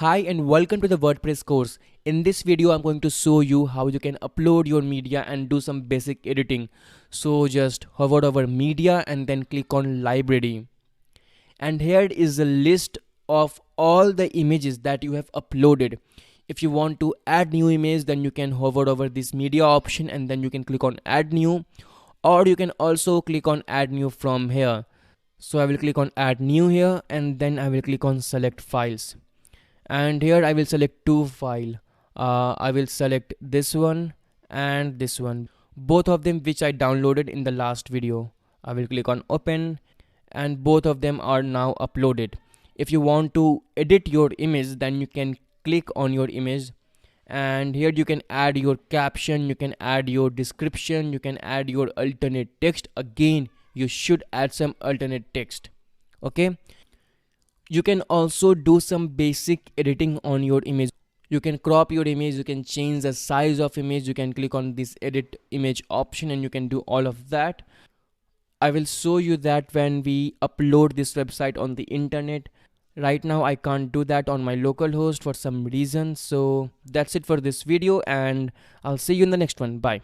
Hi and welcome to the WordPress course. In this video, I'm going to show you how you can upload your media and do some basic editing. So just hover over media and then click on library. And here is a list of all the images that you have uploaded. If you want to add new image, then you can hover over this media option and then you can click on add new, or you can also click on add new from here. So I will click on add new here and then I will click on select files. And here I will select two file. I will select this one and this one, both of them which I downloaded in the last video. I will click on open and both of them are now uploaded. If you want to edit your image, then you can click on your image and here you can add your caption, you can add your description, you can add your alternate text. Again, you should add some alternate text. Okay, you can also do some basic editing on your image. You can crop your image, you can change the size of image, you can click on this edit image option and you can do all of that. I will show you that when we upload this website on the internet. Right now I can't do that on my local host for some reason. So that's it for this video and I'll see you in the next one. Bye.